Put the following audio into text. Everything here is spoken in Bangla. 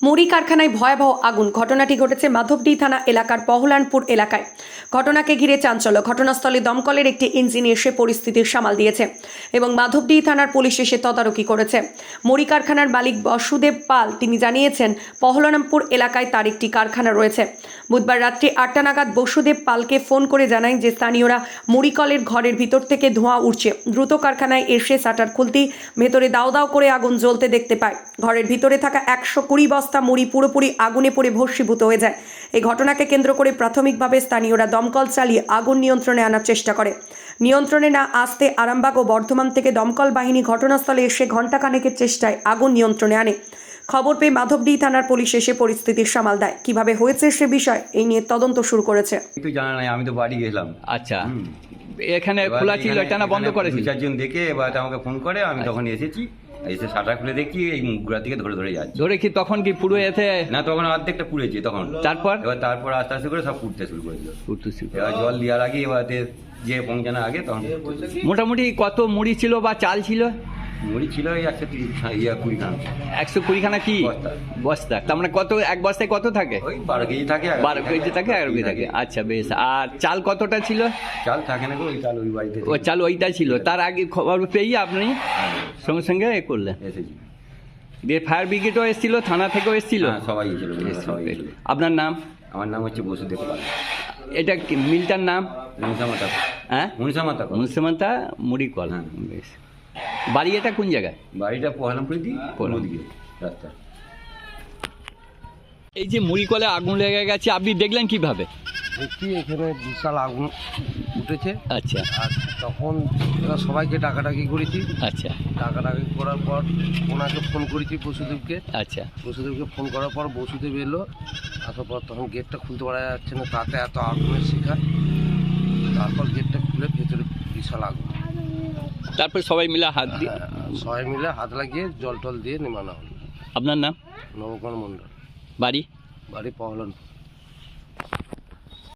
মুড়ি কারখানায় ভয়াবহ আগুন। ঘটনাটি ঘটেছে মাধবডি থানা এলাকার পহলানপুর এলাকায়। ঘটনাকে ঘিরে চাঞ্চল্য। ঘটনাস্থলে দমকলের একটি ইঞ্জিন এসে পরিস্থিতি সামাল দিয়েছে এবং মাধবডি থানার পুলিশ এসে তদারকি করেছে। মুড়ি কারখানার মালিক বসুদেব পাল তিনি জানিয়েছেন, পহলানপুর এলাকায় তার একটি কারখানা রয়েছে। বুধবার রাত্রি 8টা নাগাদ বসুদেব পালকে ফোন করে জানায় যে স্থানীয়রা মুড়িকলের ঘরের ভিতর থেকে ধোঁয়া উঠছে। দ্রুত কারখানায় এসে শাটার খুলতেই ভেতরে দাও দাও করে আগুন জ্বলতে দেখতে পায়। ঘরের ভিতরে থাকা 120 বস্তা মুড়ি পুরোপুরি আগুনে পড়ে ভস্মীভূত হয়ে যায়। এই ঘটনাকে কেন্দ্র করে প্রাথমিকভাবে স্থানীয়রা দমকল চালিয়ে আগুন নিয়ন্ত্রণে আনার চেষ্টা করে। নিয়ন্ত্রণে না আসতে আরামবাগ ও বর্ধমান থেকে দমকল বাহিনী ঘটনাস্থলে এসে ঘণ্টাখানেকের চেষ্টায় আগুন নিয়ন্ত্রণে আনে। খবর পেয়ে মাধবডি থানার পুলিশ এসে পরিস্থিতির সামাল দেয়। কিভাবে হয়েছে সে বিষয় এই নিয়ে তদন্ত শুরু করেছে। একটু জানা নাই, আমি তো বাড়ি গেলাম। আচ্ছা, এখানে খোলা ছিল, এটা না বন্ধ করেছিল? 2-4 জন দেখে এবার আমাকে ফোন করে, আমি তখন এসেছি, এসে শাটার খুলে দেখি এই মুখগুলা থেকে ধরে ধরে যাচ্ছে। ধরে কি তখন কি পুরো এতে? না, তখন অর্ধেকটা পুড়েছে তখন। তারপর আস্তে আস্তে করে সব পুড়তে শুরু করেছিল। এবার জল দেওয়ার আগে এবার যে পৌঁছানোর আগে তখন মোটামুটি কত মুড়ি ছিল বা চাল ছিল? মুড়ি ছিল এই 120 খানা। 120 খানা কি বস্তা? তার মানে কত এক বস্তায় কত থাকে? ওই 12 কেজি থাকে। 12 কেজি থাকে, 11 কেজি থাকে। আচ্ছা বেশ। আর চাল কতটা ছিল? চাল থাকে না, ওই চাল ওই বাড়িতে। ওই চাল ওইটা ছিল। তার আগে খবর পেয়ে আপনি সঙ্গে সঙ্গে এ করলেন? এসেছি। দিয়ে ফায়ার ব্রিগেডও এসেছিল, থানা থেকেও এসেছিল? সবাই এসেছিল। আপনার নাম? আমার নাম হচ্ছে বসুদেব পাল। এটা কি মিলটার নাম? মুনসামাতা। হ্যাঁ, মুনসামাতা মুড়ি কল। বেশ। বাড়ি এটা কোন জায়গায়? বাড়িটা পহলামপুর দিকে রাস্তা। এই যে মুড়ি কলে আগুন লেগে গেছে, আপনি দেখলেন কিভাবে? দেখি এখানে বিশাল আগুন উঠেছে। আচ্ছা। আর তখন এরা সবাইকে ডাকাডাকি করেছি। আচ্ছা। ডাকাডাকি করার পর ওনাকে ফোন করেছি, বসুদেবকে। আচ্ছা। বসুদেবকে ফোন করার পর বসুদেব এলো। আসার পর তখন গেটটা খুলতে পারা যাচ্ছে না, তাতে এত আগুনের শিখা। তারপর গেটটা খুলে ভেতরে বিশাল আগুন। তারপর সবাই মিলে হাত দিয়ে? সবাই মিলে হাত লাগিয়ে জল টল দিয়ে নেমানো হলো। আপনার নাম? নবকুমার মণ্ডল। বাড়ি? বাড়ি পহলানপুর।